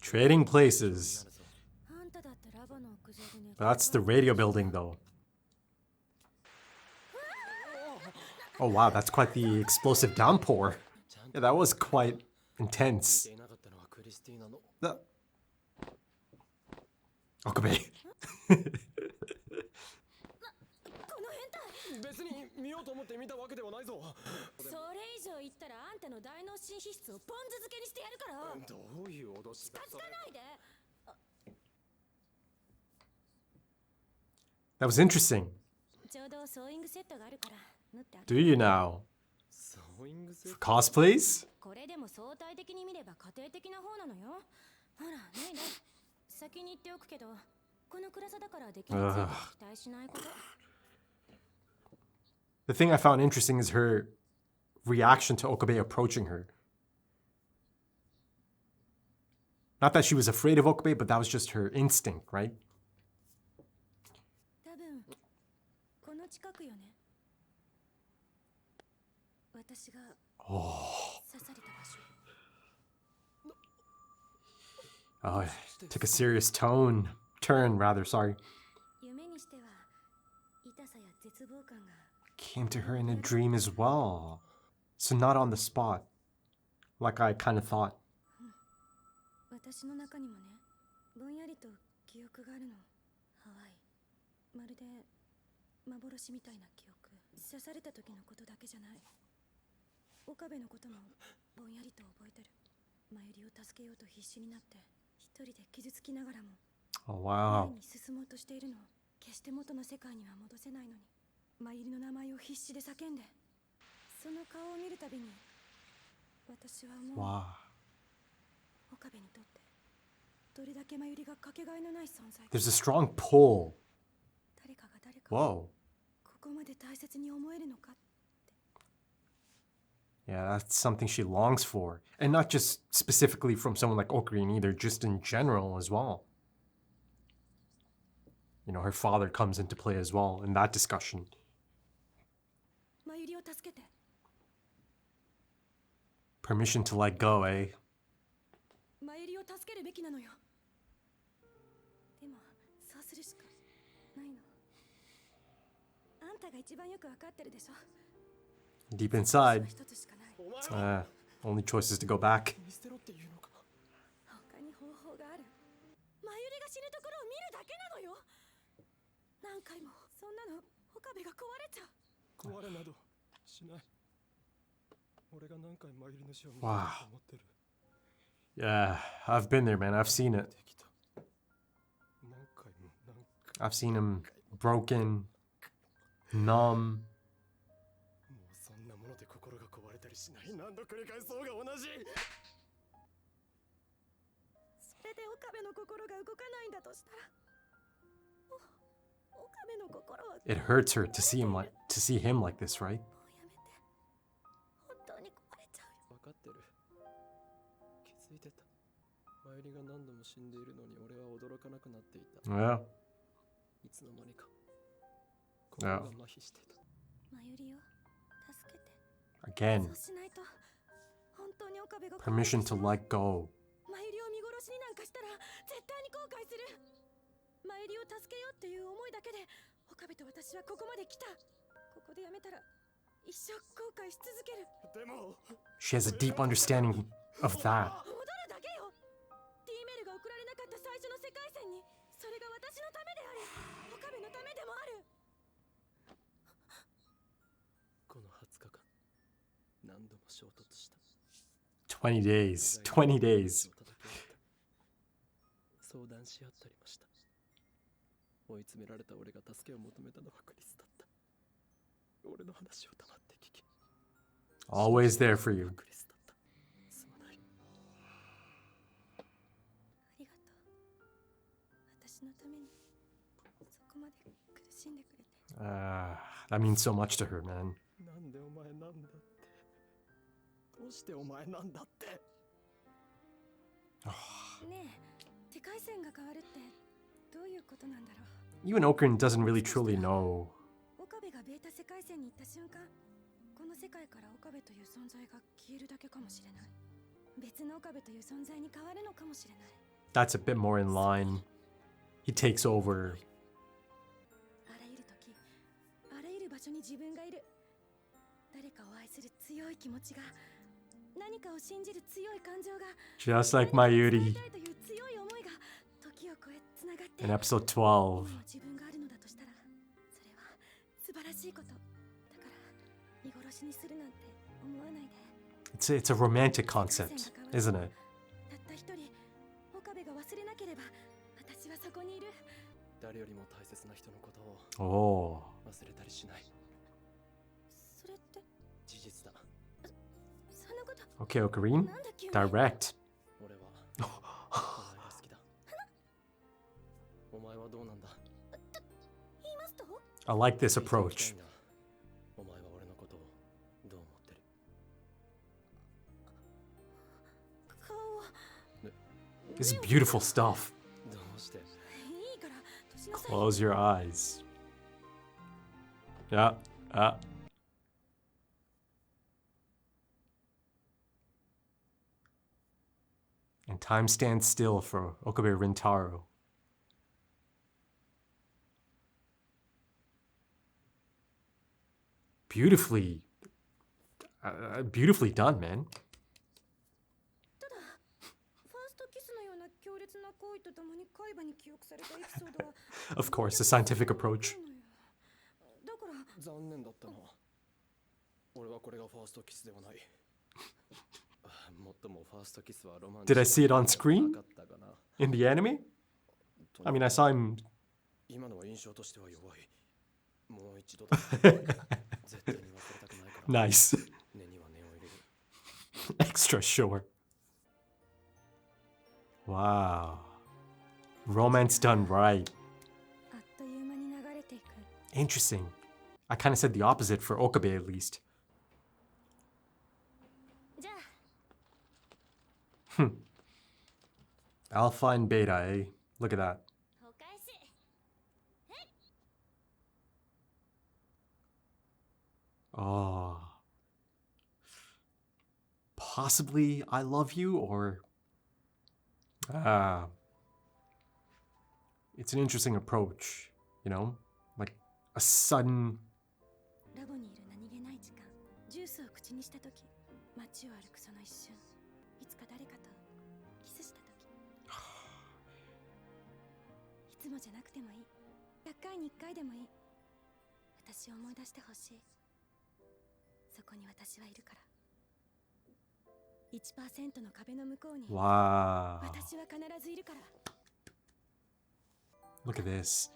Trading places. That's the radio building, though. Oh wow, that's quite the explosive downpour. Yeah, that was quite intense. Okabe. That was interesting. Do you now? For cosplays? The thing I found interesting is her reaction to Okabe approaching her. Not that she was afraid of Okabe, but that was just her instinct, right? Oh, it took a serious turn, sorry. Came to her in a dream as well. So not on the spot, like I kind of thought. Oh wow. Wow. There's a strong pull. Whoa. Yeah, that's something she longs for. And not just specifically from someone like Ocarine either, just in general as well. You know, her father comes into play as well in that discussion. Permission to let go, eh? Deep inside, only choice is to go back. Wow. Yeah, I've been there, man. I've seen it. I've seen him broken, numb. It hurts her to see him like this, right? Yeah. Yeah. Again. Permission to let go. She has a deep understanding of that. $20. 20 days. Always there for you. That means so much to her, man. Even Ocarine doesn't really truly know. That's a bit more in line. He takes over. Just like Mayuri in episode 12. It's a romantic concept, isn't it? Oh. Okay, Ocarine. Direct. I like this approach. This is beautiful stuff. Close your eyes. Yeah. And time stands still for Okabe Rintaro. Beautifully done, man. Of course, the scientific approach. Did I see it on screen? In the anime? I mean, I saw him... Nice. Extra sure. Wow. Romance done right. Interesting. I kind of said the opposite for Okabe at least. Alpha and beta, eh? Look at that. Oh. Possibly I love you, or... It's an interesting approach, you know? Like a sudden... Wow. Look at this.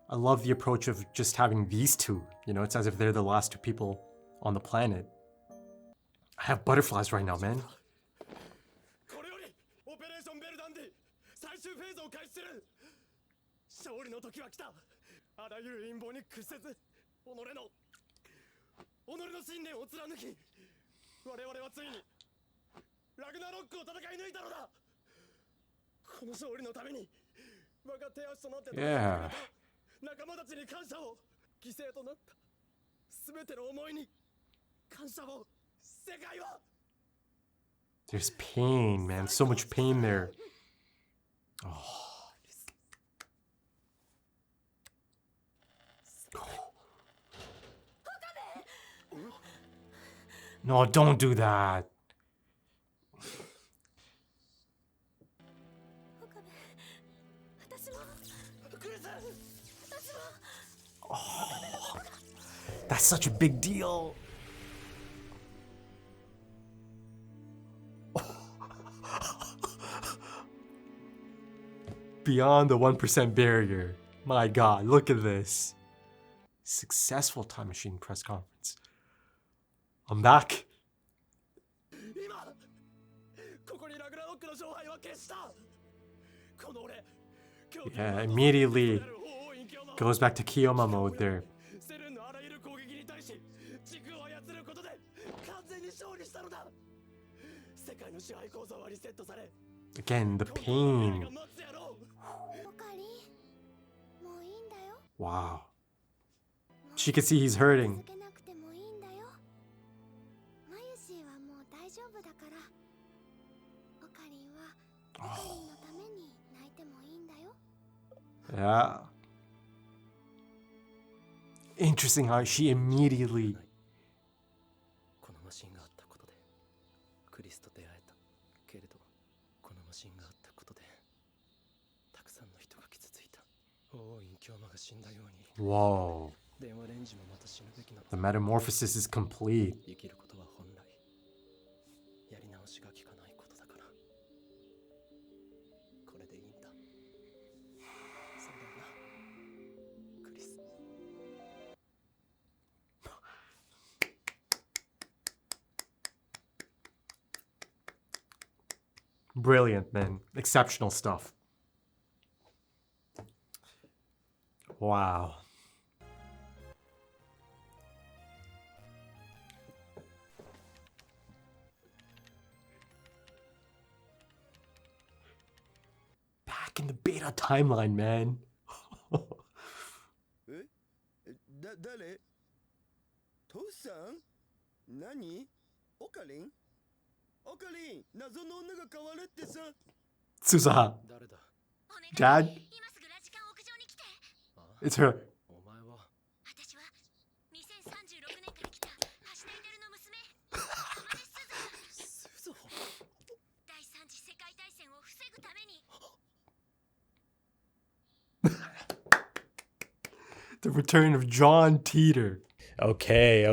I love the approach of just having these two. You know, it's as if they're the last two people on the planet. I have butterflies right now, man. Yeah. There's pain, man. So much pain there. Oh. No, don't do that. Oh, that's such a big deal. Beyond the 1% barrier. My God, look at this. Successful time machine press conference. I'm back. Yeah, immediately goes back to Kiyoma mode there. Again, the pain. Wow. She can see he's hurting. Yeah. Interesting how she immediately... このマシンがあったことでクリスと出会えたけれどこのマシンがあったことでたくさんの人が傷ついた王院京馬が死んだように Whoa. 電話レンジもまた死ぬべきなの The metamorphosis is complete. 生きることは本来やり直しが効かないことだからこれでいいんだそうだよなクリス Brilliant, man. Exceptional stuff. Wow. Back in the beta timeline, man. 誰父さん何オカリンオカリン謎の女が変わるってさ Susaha. 誰だ Dad? 今すぐラジカン屋上に来て。 It's her. お前は私は2036年から来た橋田イの娘浜根鈴スズホ第三次世界大戦を防ぐために The return of John Teeter. Okay,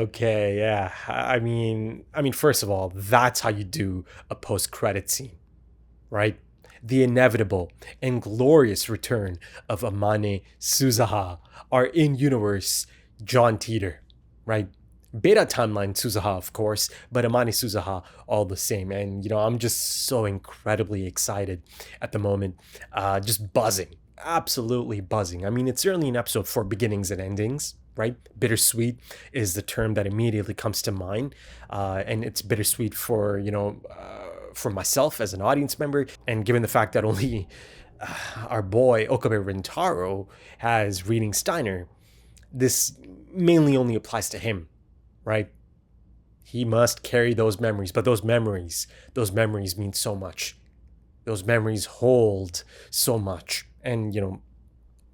yeah. I mean, first of all, that's how you do a post-credit scene, right? The inevitable and glorious return of Amane Suzaha, our in-universe John Teeter, right? Beta timeline Suzaha, of course, but Amane Suzaha all the same. And, I'm just so incredibly excited at the moment, just buzzing. Absolutely buzzing. I mean, it's certainly an episode for beginnings and endings, right? Bittersweet is the term that immediately comes to mind. And it's bittersweet for, for myself as an audience member. And given the fact that only our boy Okabe Rintaro has reading Steiner, this mainly only applies to him, right? He must carry those memories, but those memories mean so much. Those memories hold so much. And,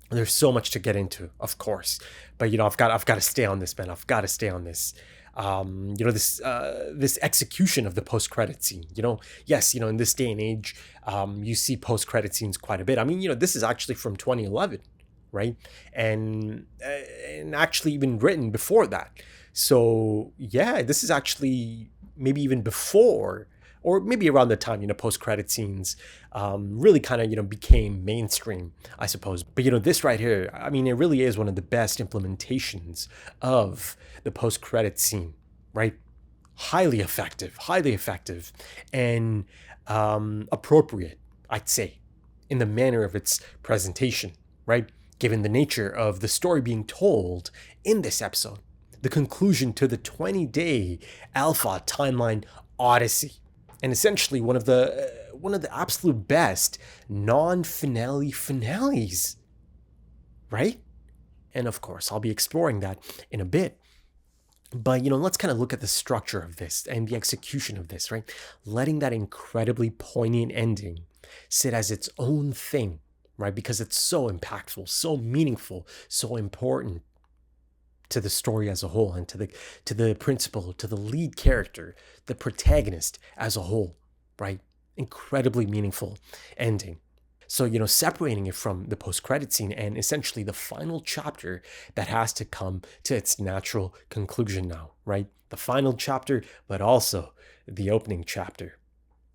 there's so much to get into, of course. But, I've got to stay on this, man. I've got to stay on this. This execution of the post-credit scene, yes, in this day and age, you see post-credit scenes quite a bit. I mean, this is actually from 2011, right? And actually even written before that. So, yeah, this is actually maybe even before, or maybe around the time, post-credit scenes really kind of, became mainstream, I suppose. But, this right here, I mean, it really is one of the best implementations of the post-credit scene, right? Highly effective, and appropriate, I'd say, in the manner of its presentation, right? Given the nature of the story being told in this episode, the conclusion to the 20-day Alpha timeline odyssey. And essentially one of the absolute best non-finale finales, right? And of course, I'll be exploring that in a bit. But, let's kind of look at the structure of this and the execution of this, right? Letting that incredibly poignant ending sit as its own thing, right? Because it's so impactful, so meaningful, so important to the story as a whole, and to the principal, to the lead character, the protagonist as a whole, right? Incredibly meaningful ending. So, separating it from the post-credit scene and essentially the final chapter that has to come to its natural conclusion now, right? The final chapter, but also the opening chapter.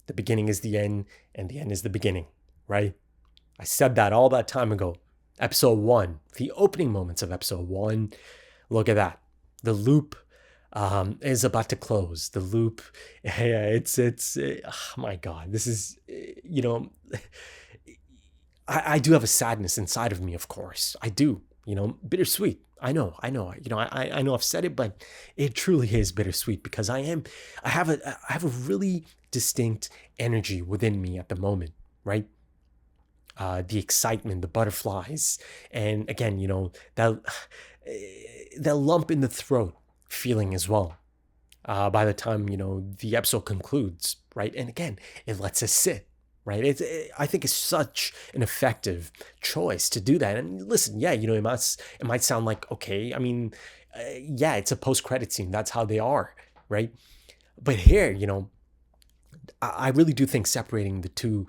The beginning is the end, and the end is the beginning, right? I said that all that time ago. Episode 1, the opening moments of episode 1. Look at that. The loop is about to close. The loop, yeah, it's oh my God, this is, I do have a sadness inside of me, of course. I do, bittersweet. I know, I know I've said it, but it truly is bittersweet because I have a really distinct energy within me at the moment, right? The excitement, the butterflies, and again, that lump in the throat feeling as well. By the time, the episode concludes, right? And again, it lets us sit. right? I think it's such an effective choice to do that. And listen, yeah, it might sound like, okay, I mean, yeah, it's a post-credit scene. That's how they are, right? But here, I really do think separating the two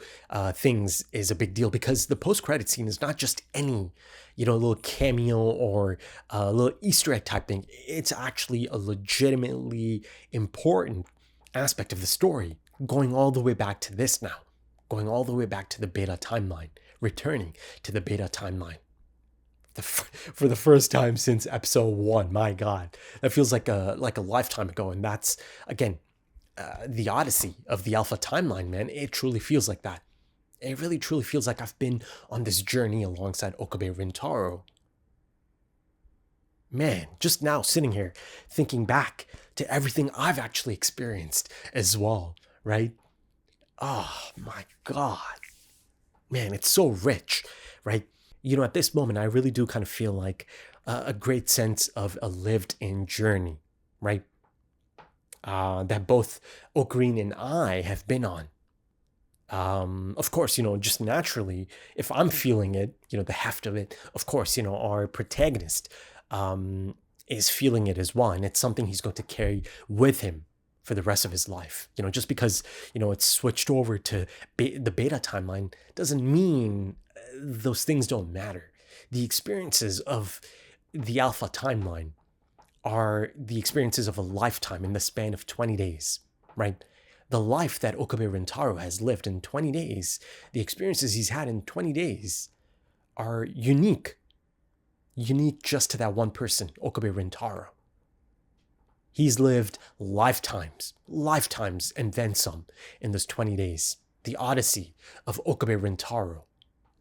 things is a big deal, because the post-credit scene is not just any, little cameo or a little Easter egg type thing. It's actually a legitimately important aspect of the story, going all the way back to this now, going all the way back to the beta timeline, returning to the beta timeline. For the first time since episode 1, my God, that feels like a lifetime ago, and that's again the odyssey of the Alpha timeline, man. It truly feels like that. It really truly feels like I've been on this journey alongside Okabe Rintaro. Man, just now sitting here thinking back to everything I've actually experienced as well, right? Oh my God. Man, it's so rich, right? At this moment, I really do kind of feel like a great sense of a lived-in journey, right? That both Ocarina and I have been on. Of course, just naturally, if I'm feeling it, the heft of it, of course, our protagonist is feeling it as well. And it's something he's going to carry with him for the rest of his life. Just because, it's switched over to the beta timeline doesn't mean those things don't matter. The experiences of the Alpha timeline are the experiences of a lifetime in the span of 20 days, right? The life that Okabe Rintaro has lived in 20 days, the experiences he's had in 20 days are unique just to that one person, Okabe Rintaro. He's lived lifetimes and then some in those 20 days. The odyssey of Okabe Rintaro.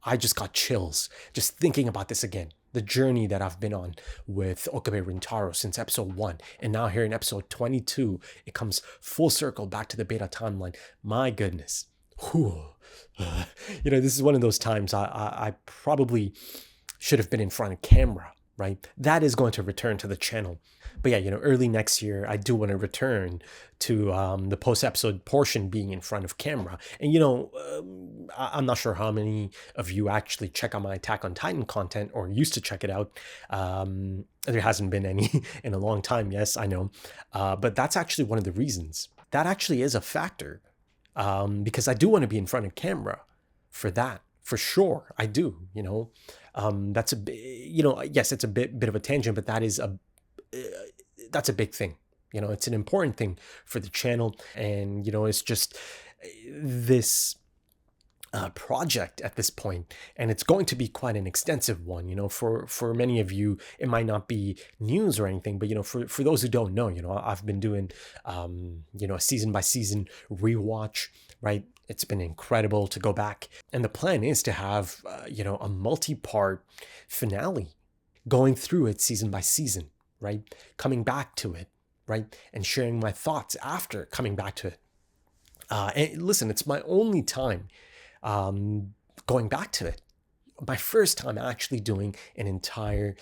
I just got chills just thinking about this again. The journey that I've been on with Okabe Rintaro since episode 1. And now here in episode 22, it comes full circle back to the beta timeline. My goodness. Whew. This is one of those times I probably should have been in front of camera, right? That is going to return to the channel. But yeah, early next year, I do want to return to the post-episode portion being in front of camera. And, I'm not sure how many of you actually check out my Attack on Titan content or used to check it out. There hasn't been any in a long time, yes, I know. But that's actually one of the reasons. That actually is a factor, because I do want to be in front of camera for that. For sure, I do, That's yes, it's a bit of a tangent, but that's a big thing. It's an important thing for the channel. And, it's just this project at this point, and it's going to be quite an extensive one. For many of you, it might not be news or anything, but, for those who don't know, I've been doing, a season by season rewatch, right? It's been incredible to go back. And the plan is to have, a multi-part finale going through it season by season, right? Coming back to it, right? And sharing my thoughts after coming back to it. And listen, it's my only time going back to it. My first time actually doing an entire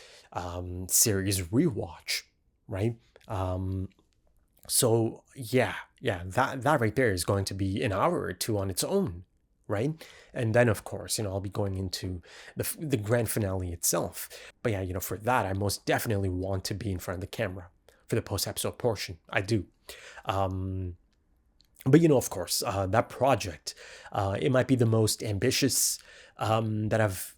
series rewatch, right? So yeah, that right there is going to be an hour or two on its own, right? And then of course, I'll be going into the grand finale itself. But yeah, for that, I most definitely want to be in front of the camera for the post-episode portion. I do. But of course, that project, it might be the most ambitious that I've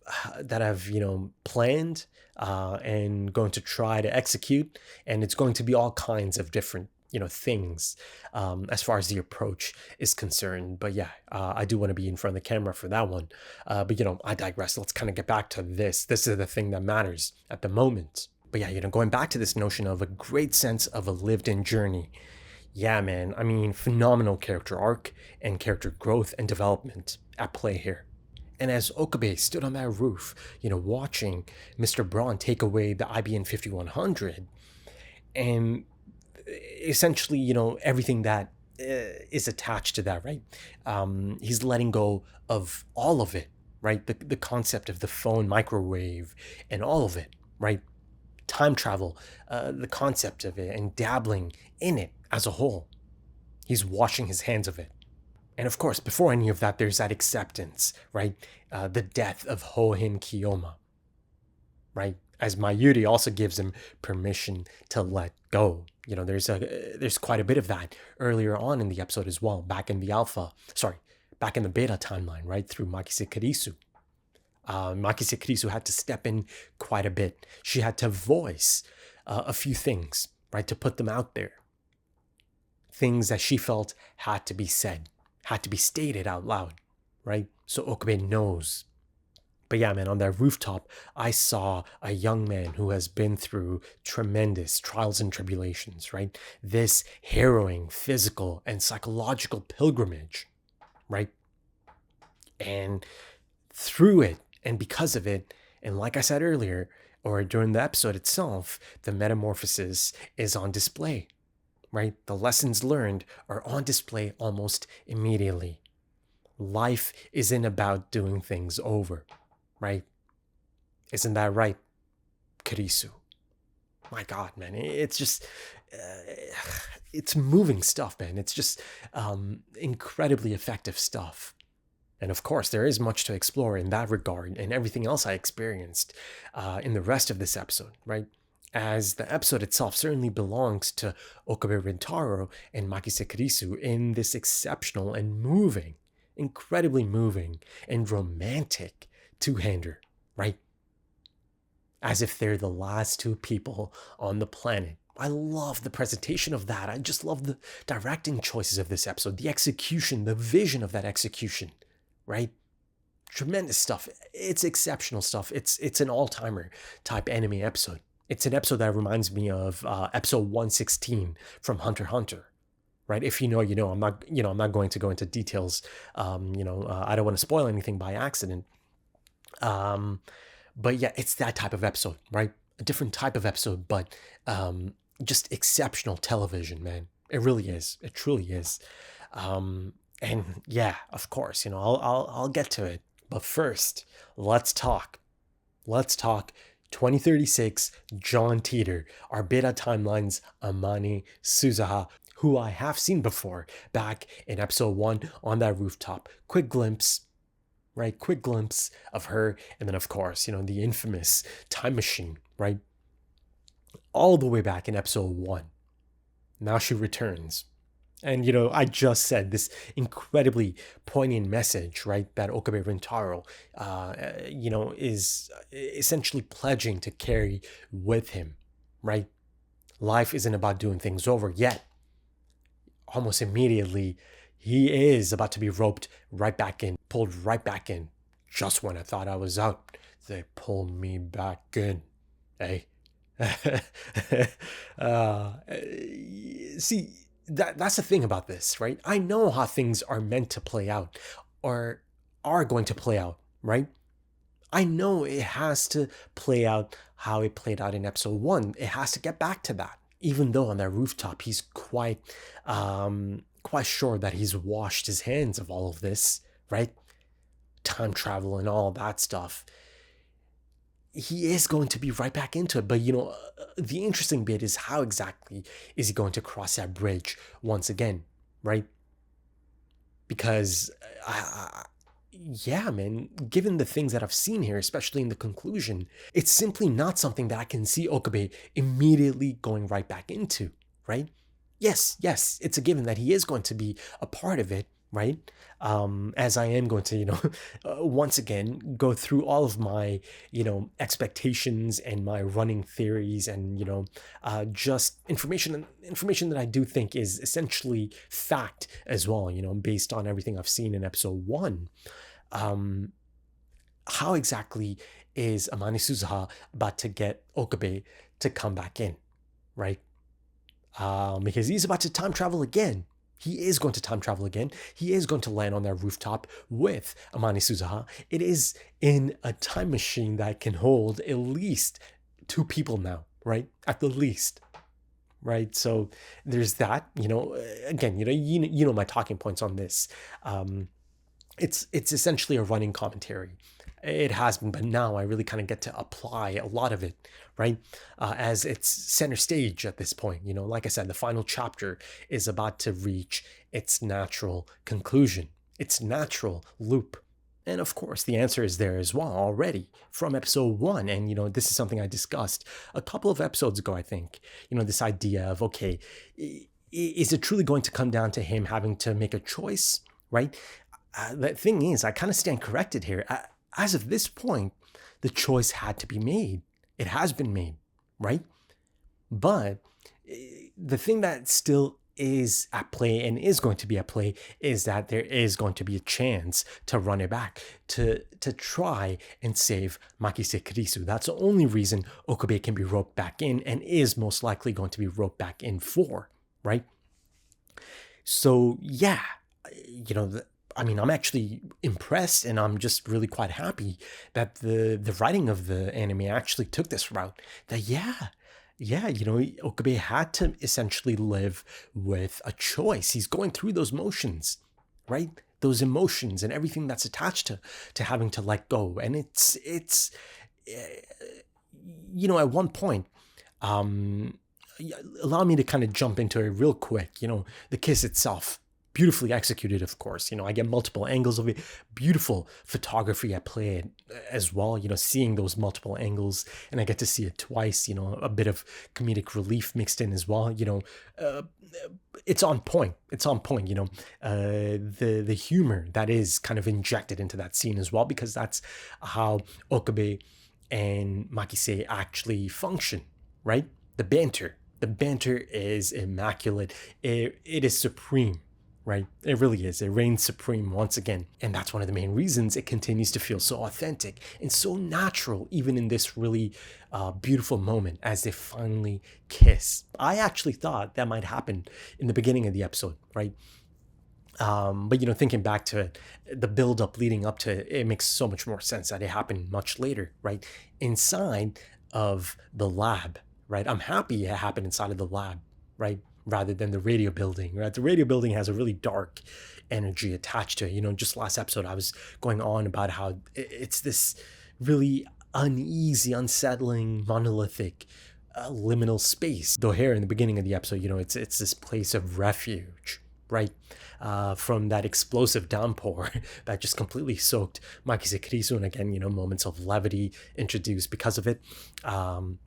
planned and going to try to execute, and it's going to be all kinds of different things as far as the approach is concerned. But yeah, I do want to be in front of the camera for that one. But I digress. Let's kind of get back to this. This is the thing that matters at the moment. But yeah, going back to this notion of a great sense of a lived-in journey. Yeah, man. I mean, phenomenal character arc and character growth and development at play here. And as Okabe stood on that roof, watching Mr. Braun take away the IBN 5100, and essentially, everything that is attached to that, right? He's letting go of all of it, right? The concept of the phone, microwave, and all of it, right? Time travel, the concept of it, and dabbling in it as a whole. He's washing his hands of it. And of course, before any of that, there's that acceptance, right? The death of Hohen Kiyoma, right? As Mayuri also gives him permission to let go. You know, there's quite a bit of that earlier on in the episode as well, back in the beta timeline, right? Through Makise Kirisu. Makise Kirisu had to step in quite a bit. She had to voice a few things, right? To put them out there. Things that she felt had to be said, had to be stated out loud, right? So Okabe knows. But yeah, man, on that rooftop, I saw a young man who has been through tremendous trials and tribulations, right? This harrowing physical and psychological pilgrimage, right? And through it, and because of it, and like I said earlier, or during the episode itself, the metamorphosis is on display, right? The lessons learned are on display almost immediately. Life isn't about doing things over, right? Isn't that right, Kirisu? My God, man, it's just, it's moving stuff, man. It's just incredibly effective stuff. And of course, there is much to explore in that regard and everything else I experienced in the rest of this episode, right? As the episode itself certainly belongs to Okabe Rintaro and Makise Kirisu in this exceptional and moving, incredibly moving and romantic two-hander, right? As if they're the last two people on the planet. I love the presentation of that. I just love the directing choices of this episode, the execution, the vision of that execution, right? Tremendous stuff. It's exceptional stuff. It's an all-timer type anime episode. It's an episode that reminds me of episode 116 from Hunter x Hunter. Right? If you know, you know. I'm not going to go into details. I don't want to spoil anything by accident. But yeah, it's that type of episode, right? A different type of episode, but just exceptional television, man. It really is. It truly is. And yeah, of course, I'll get to it. But first, let's talk 2036 John Teeter, our beta timeline's Amane Suzuha, who I have seen before back in episode 1 on that rooftop. Quick glimpse, right? Quick glimpse of her. And then, of course, the infamous time machine, right? All the way back in episode 1. Now she returns. And, I just said this incredibly poignant message, right? That Okabe Rintaro, is essentially pledging to carry with him, right? Life isn't about doing things over yet. Almost immediately, he is about to be roped right back in, pulled right back in. Just when I thought I was out, they pulled me back in. Hey. See, that's the thing about this, right? I know how things are meant to play out or are going to play out, right? I know it has to play out how it played out in episode 1. It has to get back to that. Even though on that rooftop, he's quite sure that he's washed his hands of all of this, right? Time travel and all that stuff. He is going to be right back into it. But, the interesting bit is how exactly is he going to cross that bridge once again, right? Because, yeah, man, given the things that I've seen here, especially in the conclusion, it's simply not something that I can see Okabe immediately going right back into, right? Yes, it's a given that he is going to be a part of it, right? As I am going to, once again, go through all of my, expectations and my running theories and, just information that I do think is essentially fact as well, based on everything I've seen in episode 1. How exactly is Amane Suzuha about to get Okabe to come back in, right? Because he's about to time travel again. He is going to time travel again. He is going to land on that rooftop with Amane Suzuha. It is in a time machine that can hold at least 2 people now, right? At the least, right? So there's that. Again, you know my talking points on this. It's essentially a running commentary. It has been, but now I really kind of get to apply a lot of it, right? As it's center stage at this point. Like I said, the final chapter is about to reach its natural conclusion, its natural loop? And of course, the answer is there as well already from episode 1. And, this is something I discussed a couple of episodes ago, I think. This idea of, okay, is it truly going to come down to him having to make a choice, right? The thing is, I kind of stand corrected here. As of this point, the choice had to be made. It has been made, right? But the thing that still is at play and is going to be at play is that there is going to be a chance to run it back, to try and save Makise Kurisu. That's the only reason Okabe can be roped back in and is most likely going to be roped back in for, right? So yeah, I'm actually impressed, and I'm just really quite happy that the writing of the anime actually took this route. That Okabe had to essentially live with a choice. He's going through those motions, right? Those emotions and everything that's attached to having to let go. And it's at one point, allow me to kind of jump into it real quick. The kiss itself, beautifully executed, of course. I get multiple angles of it. Beautiful photography at play as well, seeing those multiple angles, and I get to see it twice, a bit of comedic relief mixed in as well. It's on point. The humor that is kind of injected into that scene as well, because that's how Okabe and Makise actually function, right? The banter is immaculate. It is supreme. Right? It really is. It reigns supreme once again. And that's one of the main reasons it continues to feel so authentic and so natural, even in this really beautiful moment as they finally kiss. I actually thought that might happen in the beginning of the episode, right? But thinking back to it, the build-up leading up to it, it makes so much more sense that it happened much later, right? Inside of the lab, right? I'm happy it happened inside of the lab, right? Rather than the radio building, right? The radio building has a really dark energy attached to it. Just last episode, I was going on about how it's this really uneasy, unsettling, monolithic, liminal space. Though here in the beginning of the episode, it's this place of refuge, right? From that explosive downpour that just completely soaked Makise Kurisu, and again, moments of levity introduced because of it. I'm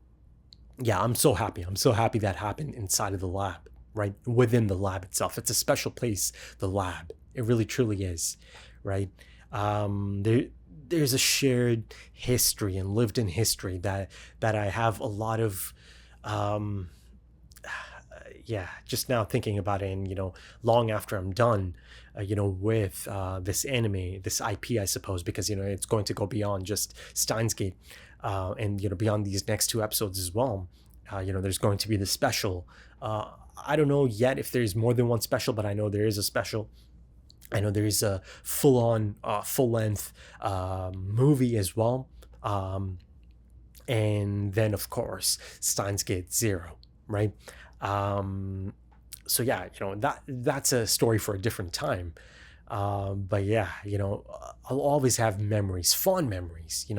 so happy. I'm so happy that happened inside of the lab, right? Within the lab itself. It's a special place, the lab. It really, truly is, right? There's a shared history and lived in history that I have a lot of, just now thinking about it, and, long after I'm done, with this anime, this IP, I suppose, because, it's going to go beyond just Steins Gate. And beyond these next 2 episodes as well, there's going to be the special. I don't know yet if there's more than one special, but I know there is a special. I know there is a full-on, full-length movie as well. And then, of course, Steins Gate 0, right? So yeah, that's a story for a different time. But yeah, I'll always have memories, fond memories,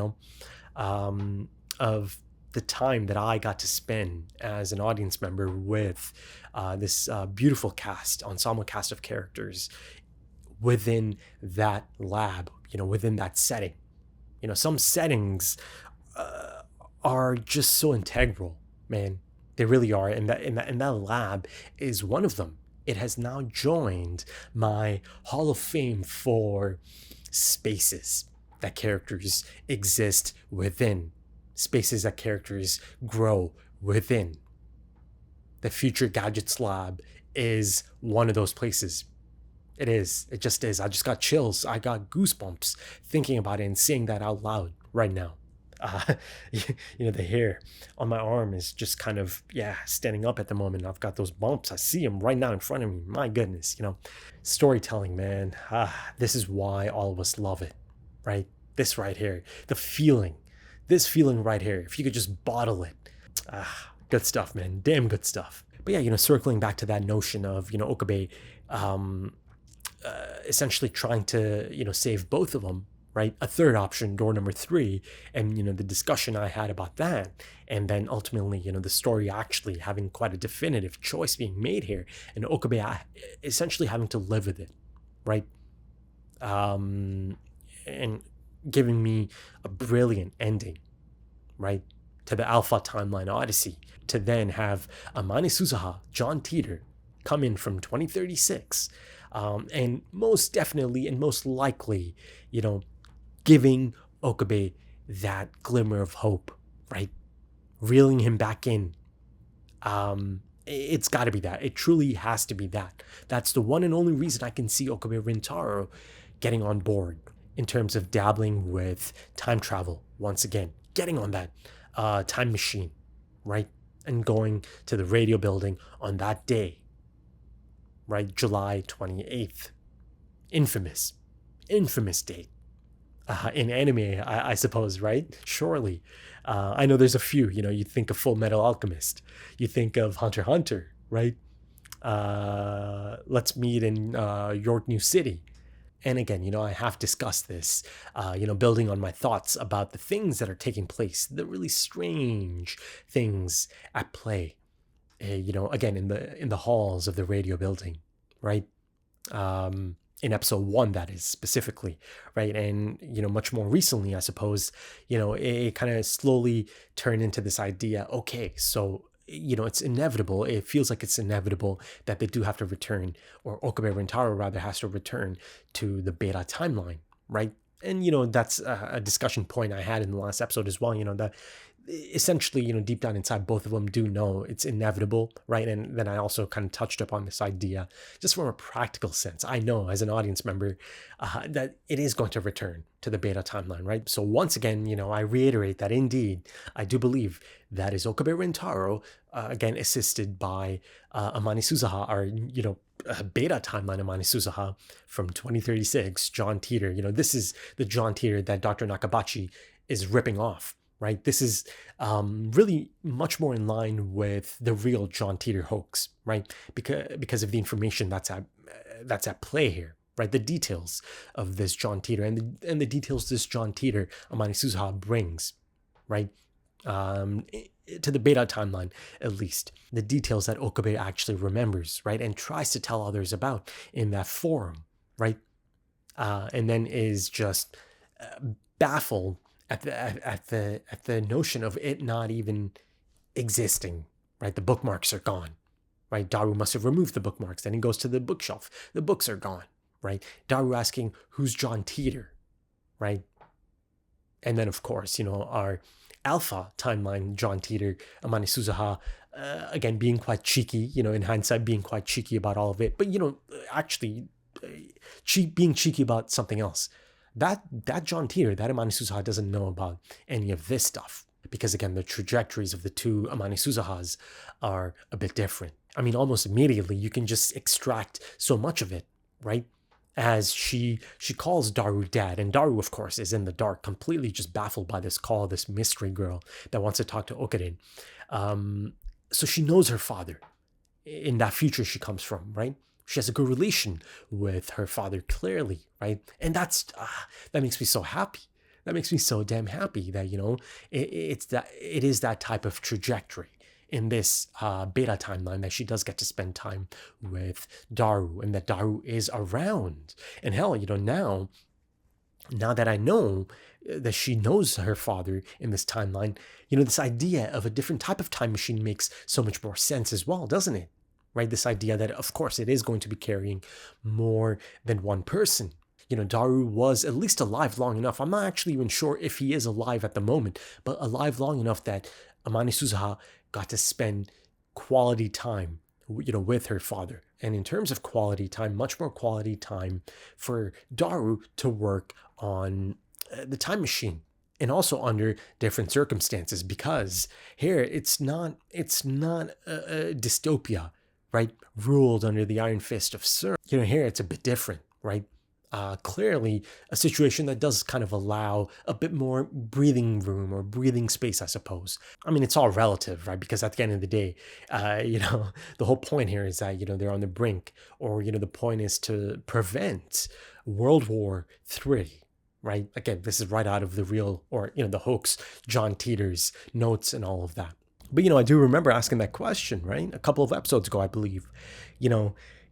of the time that I got to spend as an audience member with this beautiful ensemble cast of characters within that lab, within that setting. Some settings are just so integral, man. They really are, and that lab is one of them. It has now joined my Hall of Fame for spaces that characters exist within, spaces that characters grow within. The Future Gadgets Lab is one of those places. It is. It just is. I just got chills. I got goosebumps thinking about it and saying that out loud right now. The hair on my arm is just kind of, standing up at the moment. I've got those bumps. I see them right now in front of me. My goodness, storytelling, man. This is why all of us love it, right? This right here, this feeling right here. If you could just bottle it. Good stuff, man. Damn good stuff. But yeah, circling back to that notion of, Okabe essentially trying to, save both of them, right? A third option, door number 3, and the discussion I had about that, and then ultimately the story actually having quite a definitive choice being made here, and Okabe essentially having to live with it, right? And giving me a brilliant ending, right, to the Alpha Timeline Odyssey, to then have Amane Suzuha, John Teeter, come in from 2036, and most definitely and most likely, giving Okabe that glimmer of hope, right? Reeling him back in. It's got to be that. It truly has to be that. That's the one and only reason I can see Okabe Rintaro getting on board in terms of dabbling with time travel once again, getting on that time machine, right? And going to the radio building on that day, right? July 28th. Infamous date. In anime, I suppose, right? Surely. I know there's a few, you think of Full Metal Alchemist. You think of Hunter x Hunter, right? Let's meet in York New City. And again, I have discussed this, building on my thoughts about the things that are taking place, the really strange things at play, again, in the halls of the radio building, right? In episode 1, that is, specifically, right? And much more recently, I suppose, it kind of slowly turned into this idea, okay, so it's inevitable, it feels like it's inevitable that they do have to return, or Okabe Rintaro rather has to return to the beta timeline, right? And that's a discussion point I had in the last episode as well, that essentially, deep down inside, both of them do know it's inevitable, right? And then I also kind of touched upon this idea just from a practical sense. I know as an audience member that it is going to return to the beta timeline, right? So once again, I reiterate that indeed, I do believe that is Okabe Rintaro, again, assisted by Amane Suzuha, or, beta timeline Amane Suzuha from 2036, John Teeter. This is the John Teeter that Dr. Nakabachi is ripping off, right? This is really much more in line with the real John Teeter hoax, right? Because of the information that's at play here, right? The details of this John Teeter and the details this John Teeter, Amane Suzuha, brings, right? To the beta timeline, at least, the details that Okabe actually remembers, right? And tries to tell others about in that forum, right? And then is just baffled at the notion of it not even existing, right? The bookmarks are gone, right? Daru must have removed the bookmarks. Then he goes to the bookshelf. The books are gone, right? Daru asking, who's John Teeter, right? And then, of course, our Alpha timeline John Teeter, Amane Suzuha, again, being quite cheeky, in hindsight, being quite cheeky about all of it. But, actually being cheeky about something else. That John Teeter, that Amane Suzuha doesn't know about any of this stuff. Because, again, the trajectories of the two Amane Suzuhas are a bit different. I mean, almost immediately, you can just extract so much of it, right? As she calls Daru dad, and Daru, of course, is in the dark, completely just baffled by this call, this mystery girl that wants to talk to Okarin. So she knows her father in that future she comes from, right? She has a good relation with her father, clearly, right? And that makes me so happy. That makes me so damn happy that, it is that type of trajectory in this beta timeline that she does get to spend time with Daru, and that Daru is around. And hell, now that I know that she knows her father in this timeline, this idea of a different type of time machine makes so much more sense as well, doesn't it? Right? This idea that, of course, it is going to be carrying more than one person. Daru was at least alive long enough. I'm not actually even sure if he is alive at the moment, but alive long enough that Amane Suzuha got to spend quality time, with her father. And in terms of quality time, much more quality time for Daru to work on the time machine, and also under different circumstances, because here it's not a dystopia, right? Ruled under the iron fist of CERN. Here it's a bit different, right? Clearly a situation that does kind of allow a bit more breathing room or breathing space, I suppose. I mean, it's all relative, right? Because at the end of the day, the whole point here is that, they're on the brink, or, the point is to prevent World War III, right? Again, this is right out of the real, or, the hoax, John Teeter's notes and all of that. But, I do remember asking that question, right? A couple of episodes ago, I believe.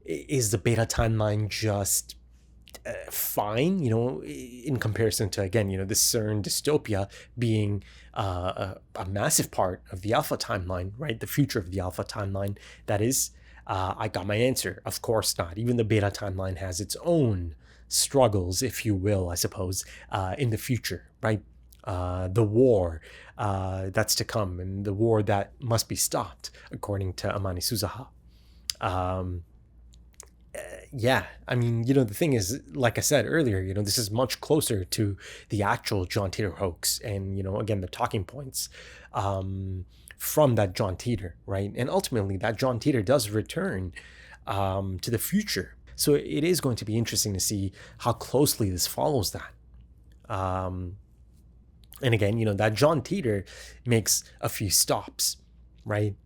Is the beta timeline just fine, in comparison to, again, the CERN dystopia being a massive part of the alpha timeline, right? The future of the alpha timeline. That is, I got my answer. Of course not. Even the beta timeline has its own struggles, if you will, I suppose, in the future, right? The war that's to come, and the war that must be stopped, according to Amani Suzaha. Yeah, I mean, the thing is, like I said earlier, this is much closer to the actual John Teeter hoax, and, again, the talking points from that John Teeter, right? And ultimately, that John Teeter does return to the future. So it is going to be interesting to see how closely this follows that. And again, that John Teeter makes a few stops, right?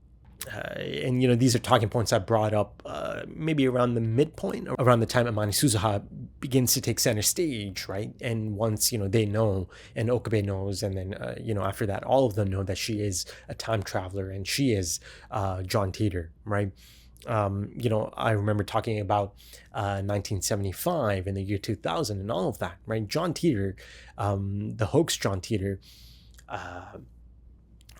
And, these are talking points I brought up maybe around the midpoint, around the time Amani Suzaha begins to take center stage, right? And once, they know, and Okabe knows, and then, after that, all of them know that she is a time traveler and she is John Teeter, right? I remember talking about 1975 and the year 2000 and all of that, right? John Teeter, the hoax John Teeter,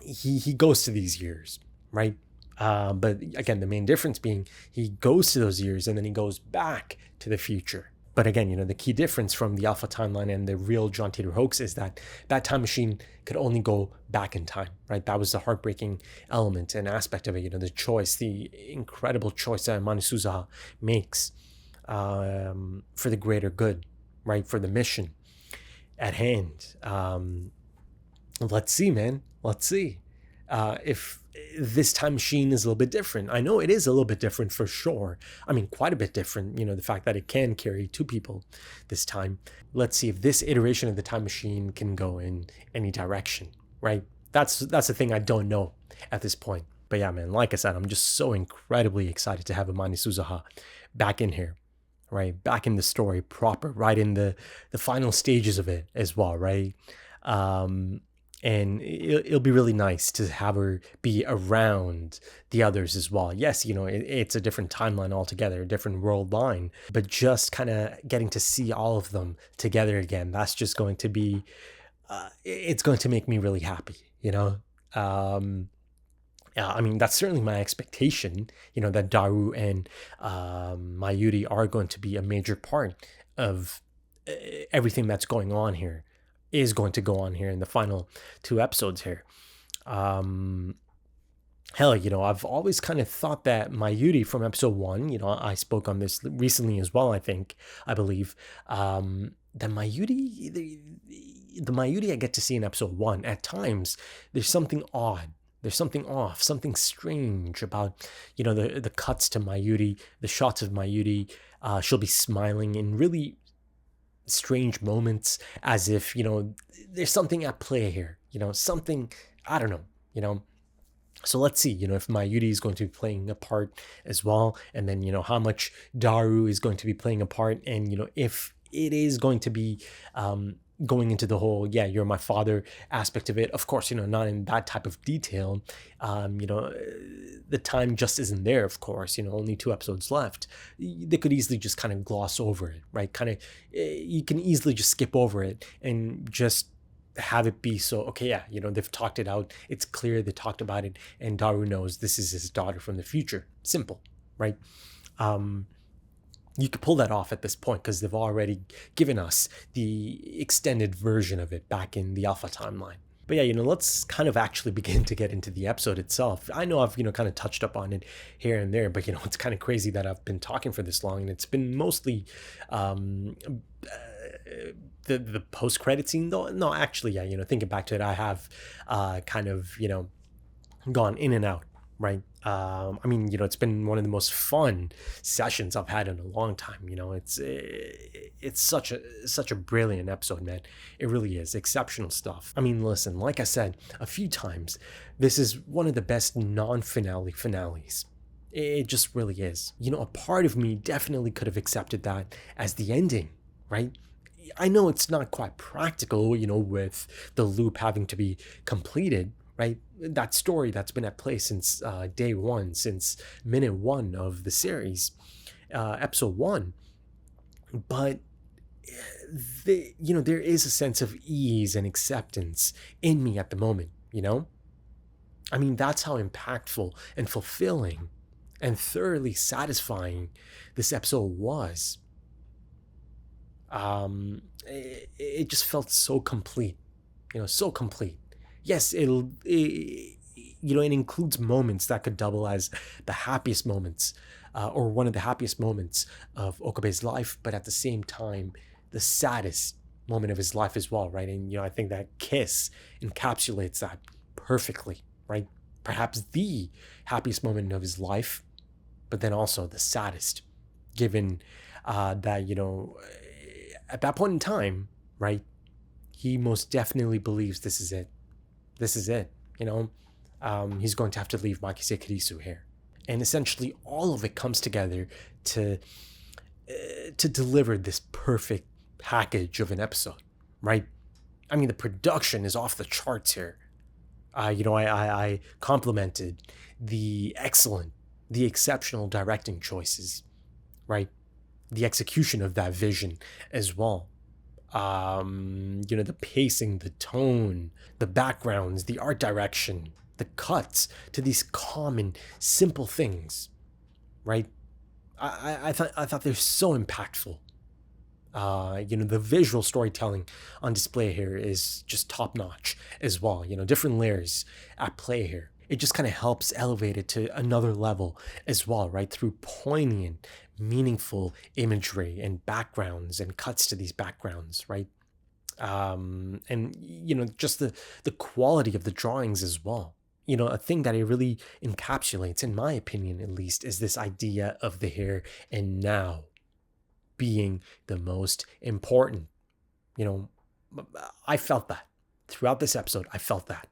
he goes to these years, right? But again, the main difference being he goes to those years and then he goes back to the future. But again, the key difference from the alpha timeline and the real John Teeter hoax is that that time machine could only go back in time, right? That was the heartbreaking element and aspect of it, the choice, the incredible choice that Amani Suzaha makes for the greater good, right? For the mission at hand. Let's see, man. Let's see if this time machine is a little bit different. I know it is a little bit different for sure. I mean, quite a bit different, the fact that it can carry two people this time. Let's see if this iteration of the time machine can go in any direction, right? That's the thing I don't know at this point. But yeah, man, like I said, I'm just so incredibly excited to have Amani Suzaha back in here, right? Back in the story proper, right in the final stages of it as well, right? And it'll be really nice to have her be around the others as well. Yes, it's a different timeline altogether, a different world line, but just kind of getting to see all of them together again, that's just going to be, it's going to make me really happy, I mean, that's certainly my expectation, that Daru and Mayuri are going to be a major part of everything that's going on here. Is going to go on here in the final two episodes here. Hell, I've always kind of thought that Mayuri from episode 1, I spoke on this recently as well, I believe, that Mayuri, the Mayuri I get to see in episode 1, at times, there's something odd. There's something off, something strange about, the cuts to Mayuri, the shots of Mayuri. She'll be smiling in really strange moments, as if there's something at play here, something, I don't know, so let's see, if Mayuri is going to be playing a part as well, and then how much Daru is going to be playing a part, and if it is going to be going into the whole you're my father aspect of it. Of course, not in that type of detail. The time just isn't there, of course, only 2 episodes left. They could easily just kind of gloss over it, right? You can easily just skip over it and just have it be so, okay, they've talked it out. It's clear they talked about it, and Daru knows this is his daughter from the future. Simple, right? You could pull that off at this point because they've already given us the extended version of it back in the alpha timeline. But yeah, let's kind of actually begin to get into the episode itself. I know I've, kind of touched up on it here and there, but, it's kind of crazy that I've been talking for this long, and it's been mostly the post-credit scene, though. No, actually, yeah, thinking back to it, I have kind of, gone in and out, right? I mean, it's been one of the most fun sessions I've had in a long time. It's such a brilliant episode, man. It really is exceptional stuff. I mean, listen, like I said a few times, this is one of the best non-finale finales. It just really is. A part of me definitely could have accepted that as the ending, right? I know it's not quite practical, with the loop having to be completed, right? That story that's been at play since day one, since minute one of the series, episode one. But there is a sense of ease and acceptance in me at the moment, I mean, that's how impactful and fulfilling and thoroughly satisfying this episode was. It just felt so complete, so complete. Yes, it includes moments that could double as the happiest moments, or one of the happiest moments of Okabe's life, but at the same time, the saddest moment of his life as well, right? And I think that kiss encapsulates that perfectly, right? Perhaps the happiest moment of his life, but then also the saddest, given that at that point in time, right, he most definitely believes this is it. This is it. He's going to have to leave Makise Kirisu here, and essentially all of it comes together to deliver this perfect package of an episode, right? I mean, the production is off the charts here. I complimented the exceptional directing choices, right? The execution of that vision as well. The pacing, the tone, the backgrounds, the art direction, the cuts to these common, simple things, right? I thought they're so impactful. The visual storytelling on display here is just top notch as well. Different layers at play here. It just kind of helps elevate it to another level as well, right? Through poignant, meaningful imagery and backgrounds and cuts to these backgrounds, right? And just the quality of the drawings as well. A thing that it really encapsulates, in my opinion at least, is this idea of the here and now being the most important. I felt that throughout this episode. I felt that.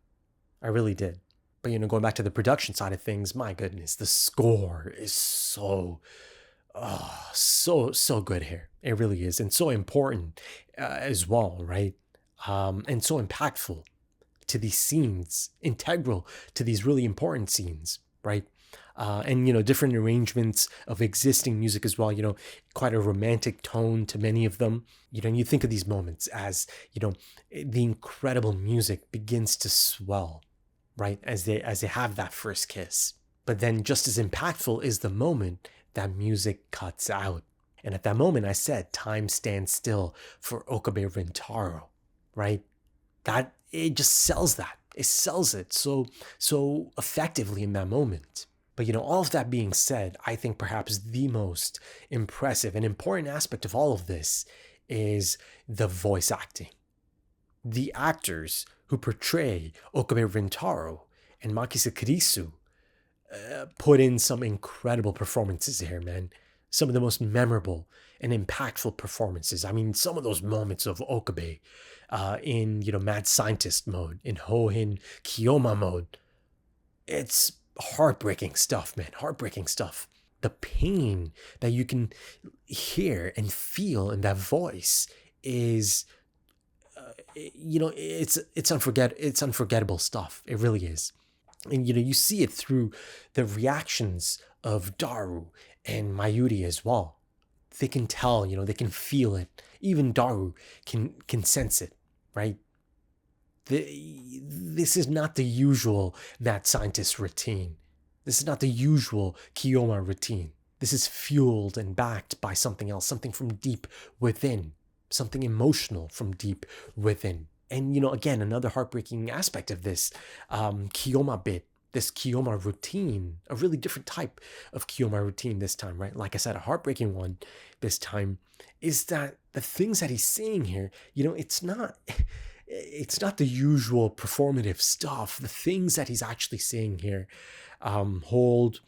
I really did. But going back to the production side of things, my goodness, the score is so good here. It really is, and so important as well, right? And so impactful to these scenes, integral to these really important scenes, right? And different arrangements of existing music as well, quite a romantic tone to many of them. And you think of these moments as, the incredible music begins to swell, right? As they have that first kiss. But then just as impactful is the moment that music cuts out. And at that moment I said, time stands still for Okabe Rintaro, right? That, it just sells that. It sells it so effectively in that moment. But all of that being said, I think perhaps the most impressive and important aspect of all of this is the voice acting. The actors who portray Okabe Rintaro and Makise Kirisu put in some incredible performances here, man. Some of the most memorable and impactful performances. I mean, some of those moments of Okabe in, mad scientist mode, in Hohin Kiyoma mode. It's heartbreaking stuff, man. Heartbreaking stuff. The pain that you can hear and feel in that voice is, it's unforgettable stuff. It really is. And, you see it through the reactions of Daru and Mayuri as well. They can tell, they can feel it. Even Daru can sense it, right? This is not the usual mad scientist routine. This is not the usual Kiyoma routine. This is fueled and backed by something else, something from deep within, something emotional from deep within. And, again, another heartbreaking aspect of this Kiyoma bit, this Kiyoma routine, a really different type of Kiyoma routine this time, right? Like I said, a heartbreaking one this time, is that the things that he's saying here, it's not the usual performative stuff. The things that he's actually saying here hold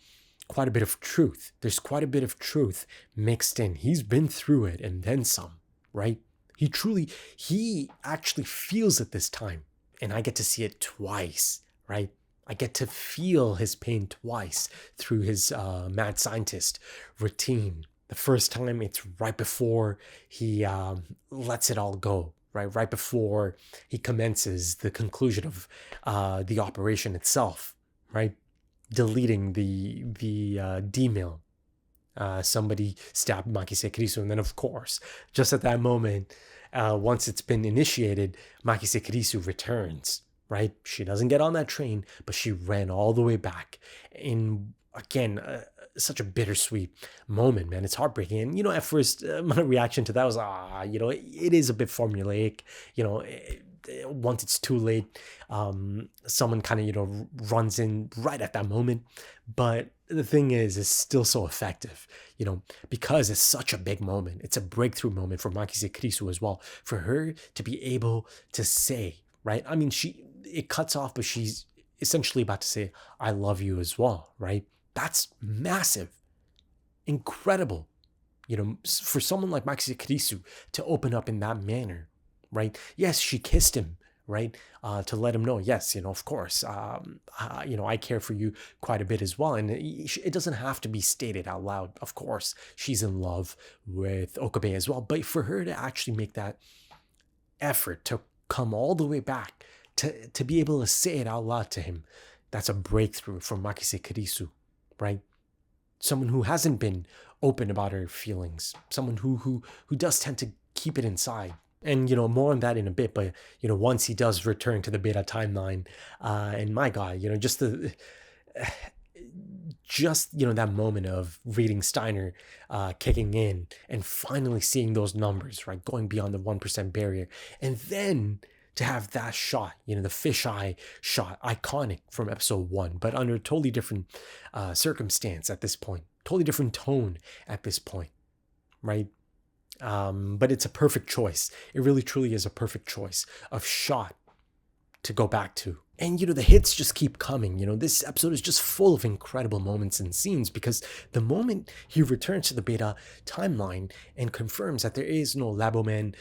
quite a bit of truth. There's quite a bit of truth mixed in. He's been through it and then some, right? He actually feels it this time. And I get to see it twice, right? I get to feel his pain twice through his mad scientist routine. The first time, it's right before he lets it all go, right before he commences the conclusion of the operation itself, right? Deleting the D-mail. Somebody stabbed Makise Kirisu, and then of course, just at that moment, once it's been initiated, Makise Kirisu returns, right? She doesn't get on that train, but she ran all the way back. In, again, such a bittersweet moment, man. It's heartbreaking. And, at first, my reaction to that was, it is a bit formulaic. Once it's too late, someone kind of, runs in right at that moment. But the thing is, it's still so effective, because it's such a big moment. It's a breakthrough moment for Makise Kirisu as well. For her to be able to say, right? I mean, it cuts off, but she's essentially about to say, I love you as well, right? That's massive, incredible, for someone like Makise Kirisu to open up in that manner, right? Yes, she kissed him, right? To let him know, yes, of course, I care for you quite a bit as well. And it doesn't have to be stated out loud. Of course, she's in love with Okabe as well. But for her to actually make that effort to come all the way back, to be able to say it out loud to him, that's a breakthrough for Makise Kirisu, right? Someone who hasn't been open about her feelings, someone who does tend to keep it inside. And, more on that in a bit, but, once he does return to the beta timeline, and my God, just that moment of reading Steiner kicking in and finally seeing those numbers, right, going beyond the 1% barrier. And then to have that shot, the fisheye shot, iconic from episode 1, but under a totally different circumstance at this point, totally different tone at this point, right? But it's a perfect choice. It really truly is a perfect choice of shot to go back to. And, the hits just keep coming. This episode is just full of incredible moments and scenes, because the moment he returns to the beta timeline and confirms that there is no Labomemba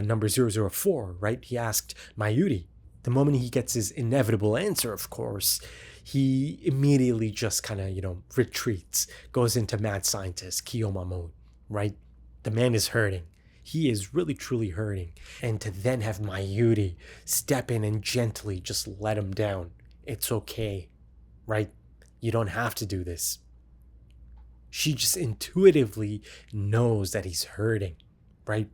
number 004, right? He asked Mayuri. The moment he gets his inevitable answer, of course, he immediately just kind of, retreats, goes into mad scientist, Kiyoma mode, right? The man is hurting. He is really, truly hurting. And to then have Mayuri step in and gently just let him down. It's okay, right? You don't have to do this. She just intuitively knows that he's hurting, right?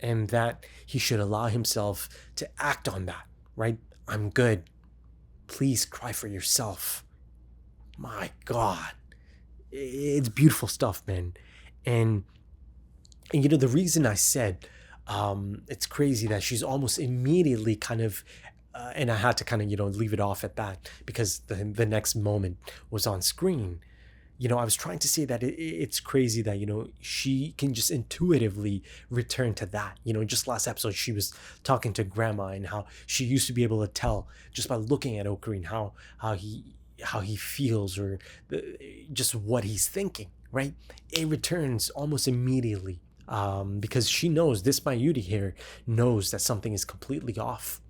And that he should allow himself to act on that, right? I'm good. Please cry for yourself. My God. It's beautiful stuff, man. And the reason I said it's crazy that she's almost immediately kind of, and I had to kind of, leave it off at that, because the next moment was on screen. I was trying to say that it's crazy that, she can just intuitively return to that. Just last episode, she was talking to grandma and how she used to be able to tell just by looking at Okarine how he feels, or just what he's thinking, right? It returns almost immediately, because she knows, this Mayuri here knows that something is completely off.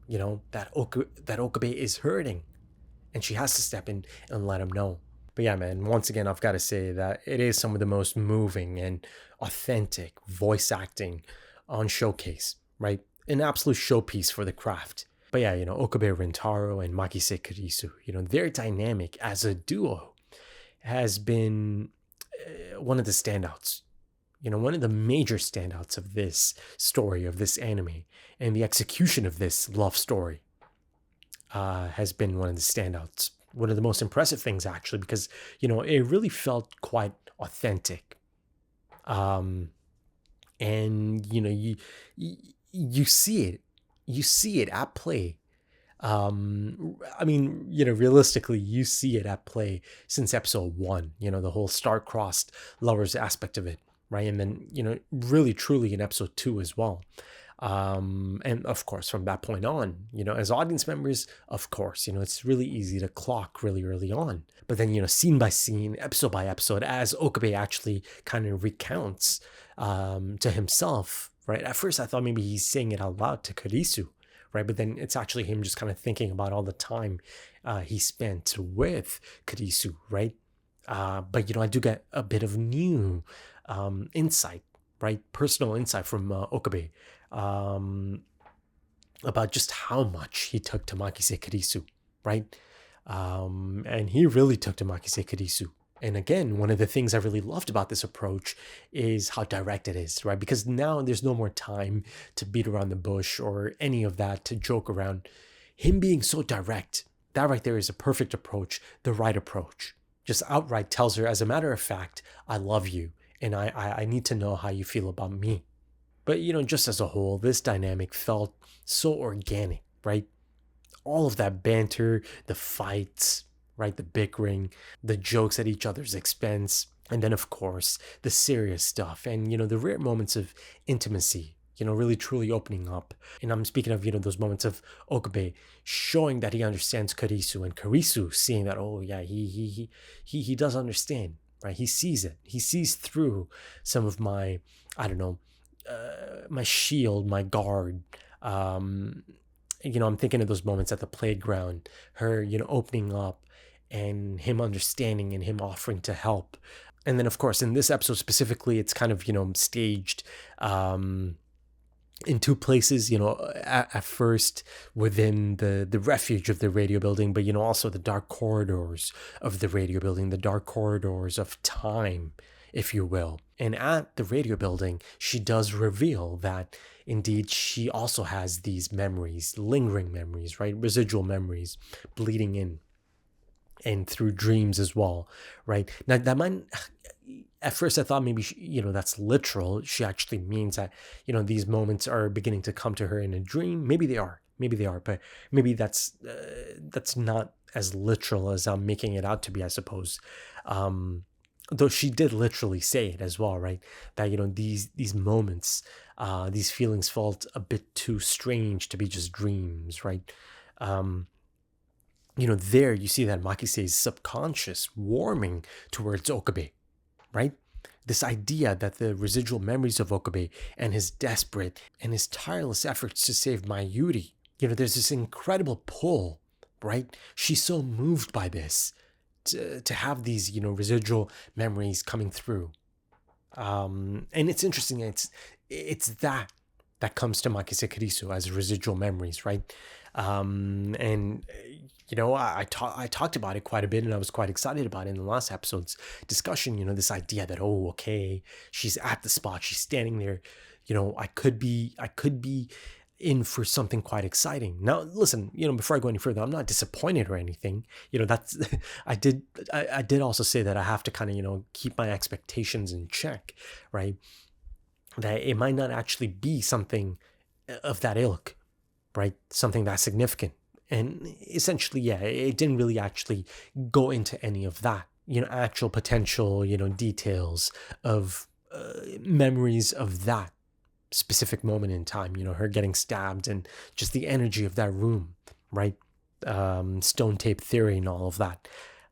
That Okabe is hurting, and she has to step in and let him know. But yeah, man, once again, I've got to say that it is some of the most moving and authentic voice acting on Showcase, right? An absolute showpiece for the craft. But yeah, Okabe Rintaro and Makise Kirisu, their dynamic as a duo has been one of the standouts. One of the major standouts of this story, of this anime, and the execution of this love story has been one of the standouts. One of the most impressive things, actually, because, it really felt quite authentic. And, you see it. You see it at play. Realistically, you see it at play since episode 1, the whole star-crossed lovers aspect of it, right? And then, really, truly in episode 2 as well. And of course, from that point on, as audience members, of course, it's really easy to clock really early on. But then, scene by scene, episode by episode, as Okabe actually kind of recounts to himself, right? At first, I thought maybe he's saying it out loud to Kirisu, right? But then it's actually him just kind of thinking about all the time he spent with Kurisu, right? But I do get a bit of new insight, right? Personal insight from Okabe about just how much he took to Makise Kurisu, right? And he really took to Makise Kurisu. And again, one of the things I really loved about this approach is how direct it is, right? Because now there's no more time to beat around the bush or any of that, to joke around. Him being so direct, that right there is a perfect approach, the right approach. Just outright tells her, as a matter of fact, I love you, and I need to know how you feel about me. But, just as a whole, this dynamic felt so organic, right? All of that banter, the fights, right? The bickering, the jokes at each other's expense, and then, of course, the serious stuff and, the rare moments of intimacy, really truly opening up. And I'm speaking of, those moments of Okabe showing that he understands Kurisu, and Kurisu seeing that, oh yeah, he does understand, right? He sees it. He sees through some of my, I don't know, my shield, my guard. I'm thinking of those moments at the playground, her, opening up and him understanding and him offering to help. And then, of course, in this episode specifically, it's kind of, staged in two places, at first within the refuge of the radio building, but, also the dark corridors of the radio building, the dark corridors of time, if you will. And at the radio building, she does reveal that indeed she also has these memories, lingering memories, right? Residual memories bleeding in and through dreams as well, right? Now that might, at first I thought maybe, that's literal. She actually means that, these moments are beginning to come to her in a dream. Maybe they are, but maybe that's not as literal as I'm making it out to be, I suppose. Though she did literally say it as well, right? That, these moments, these feelings felt a bit too strange to be just dreams, right? There you see that Makise's subconscious warming towards Okabe, right? This idea that the residual memories of Okabe and his desperate and his tireless efforts to save Mayuri, there's this incredible pull, right? She's so moved by this to have these, residual memories coming through. And it's interesting, it's that comes to Makise Kurisu as residual memories, right? And I talked about it quite a bit, and I was quite excited about it in the last episode's discussion. This idea that, oh, okay, she's at the spot, she's standing there. I could be in for something quite exciting. Now, listen, before I go any further, I'm not disappointed or anything. That's I did also say that I have to kind of keep my expectations in check, right? That it might not actually be something of that ilk, right? Something that's significant. And essentially, yeah, it didn't really actually go into any of that, actual potential, details of memories of that specific moment in time, her getting stabbed and just the energy of that room, right? Stone tape theory and all of that.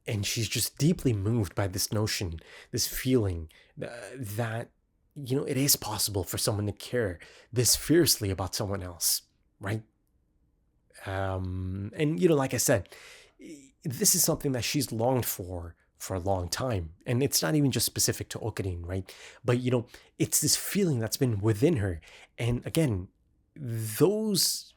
And she's just deeply moved by this notion, this feeling that, it is possible for someone to care this fiercely about someone else, right? And, like I said, this is something that she's longed for a long time. And it's not even just specific to Okarin, right? But, it's this feeling that's been within her. And again, those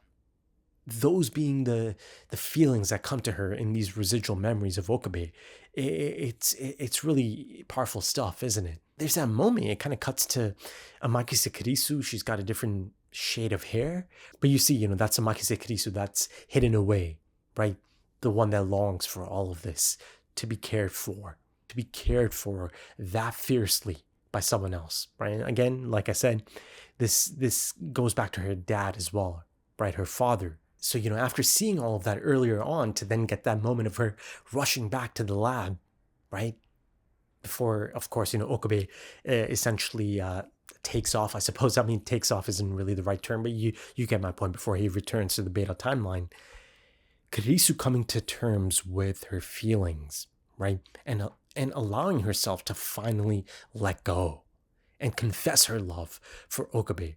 being the feelings that come to her in these residual memories of Okabe, it's really powerful stuff, isn't it? There's that moment, it kind of cuts to Makise Kurisu. She's got a different shade of hair, but you see, that's a Makise Kurisu that's hidden away, right? The one that longs for all of this, to be cared for that fiercely by someone else, right? And again, like I said, this goes back to her dad as well, right? Her father. So, after seeing all of that earlier on, to then get that moment of her rushing back to the lab, right? Before, of course, Okabe essentially takes off, I suppose. I mean, takes off isn't really the right term, but you get my point. Before he returns to the beta timeline, Kurisu coming to terms with her feelings, right? And allowing herself to finally let go and confess her love for Okabe.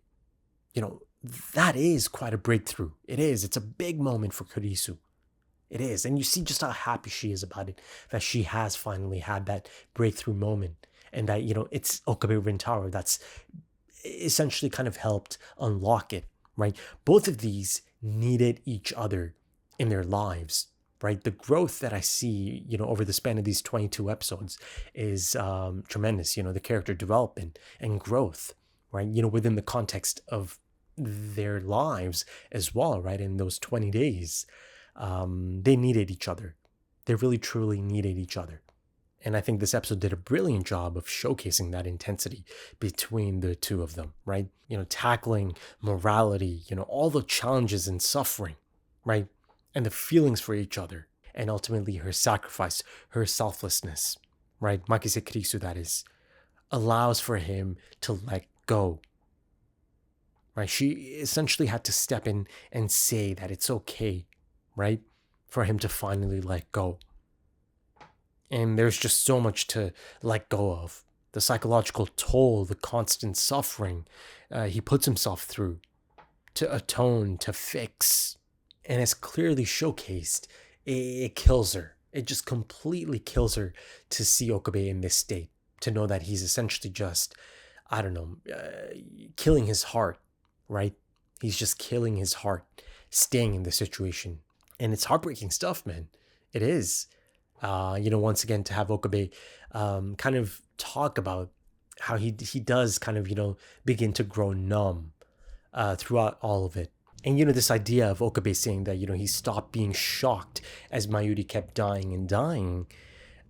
that is quite a breakthrough. It is. It's a big moment for Kurisu. It is. And you see just how happy she is about it, that she has finally had that breakthrough moment. And that, it's Okabe Rintaro that's essentially kind of helped unlock it, right? Both of these needed each other in their lives, right? The growth that I see, over the span of these 22 episodes is tremendous. The character development and growth, right? Within the context of their lives as well, right? In those 20 days, they needed each other. They really, truly needed each other. And I think this episode did a brilliant job of showcasing that intensity between the two of them, right? Tackling morality, all the challenges and suffering, right? And the feelings for each other. And ultimately her sacrifice, her selflessness, right? Makise Kurisu, that is, allows for him to let go, right? She essentially had to step in and say that it's okay, right? For him to finally let go. And there's just so much to let go of. The psychological toll, the constant suffering he puts himself through to atone, to fix. And it's clearly showcased. It kills her. It just completely kills her to see Okabe in this state. To know that he's essentially just, killing his heart, right? He's just killing his heart, staying in the situation. And it's heartbreaking stuff, man. It is. Once again, to have Okabe kind of talk about how he does kind of, begin to grow numb throughout all of it. And, this idea of Okabe saying that, he stopped being shocked as Mayuri kept dying and dying.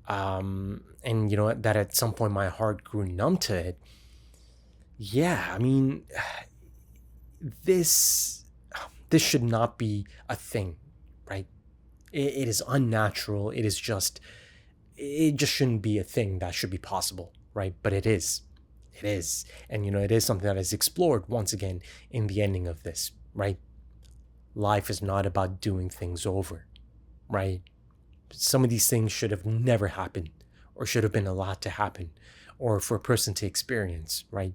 And, that at some point my heart grew numb to it. Yeah, this should not be a thing, right? It is unnatural. It just shouldn't be a thing that should be possible, right? But it is. It is. And, it is something that is explored once again in the ending of this, right? Life is not about doing things over, right? Some of these things should have never happened, or should have been allowed to happen, or for a person to experience, right?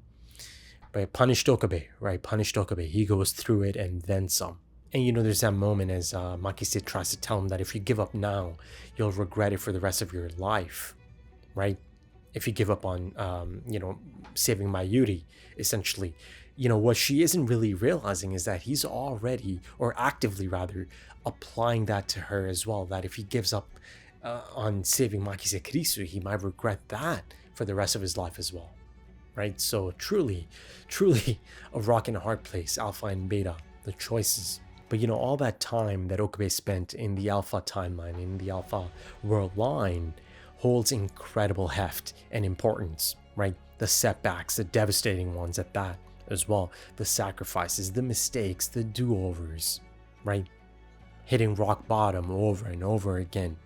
But punished Okabe, right? Punished Okabe. He goes through it and then some. And there's that moment as Makise tries to tell him that if you give up now, you'll regret it for the rest of your life, right? If you give up on, saving Mayuri, essentially. What she isn't really realizing is that he's already, or actively rather, applying that to her as well. That if he gives up on saving Makise Kurisu, he might regret that for the rest of his life as well, right? So truly, truly a rock and a hard place, Alpha and Beta, the choices. But all that time that Okabe spent in the Alpha timeline, in the Alpha world line, holds incredible heft and importance, right? The setbacks, the devastating ones at that as well. The sacrifices, the mistakes, the do-overs, right? Hitting rock bottom over and over again.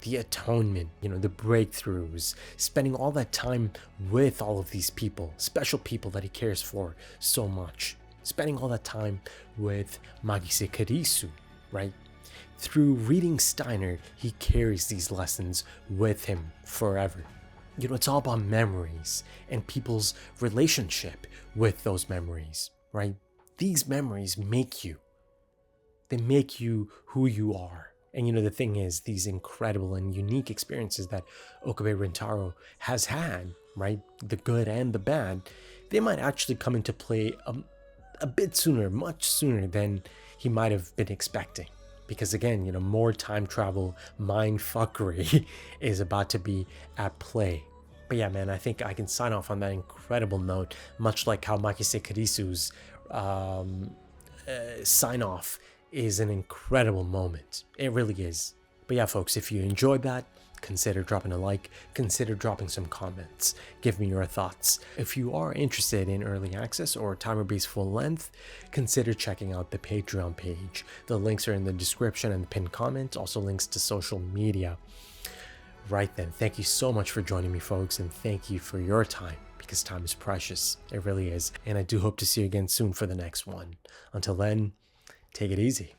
The atonement, the breakthroughs, spending all that time with all of these people, special people that he cares for so much. Spending all that time with Makise Kurisu, right? Through reading Steiner, he carries these lessons with him forever. It's all about memories and people's relationship with those memories, right? These memories make you. They make you who you are. And the thing is, these incredible and unique experiences that Okabe Rintaro has had, right? The good and the bad, they might actually come into play a bit sooner, much sooner than he might have been expecting. Because again, more time travel mind fuckery is about to be at play. But yeah, man, I think I can sign off on that incredible note, much like how Makise Kurisu's sign off is an incredible moment. It really is. But yeah, folks, if you enjoyed that, consider dropping a like, consider dropping some comments, give me your thoughts. If you are interested in early access or timer-based full length, consider checking out the Patreon page. The links are in the description and the pinned comment, also links to social media. Right then, thank you so much for joining me, folks, and thank you for your time, because time is precious. It really is. And I do hope to see you again soon for the next one. Until then, take it easy.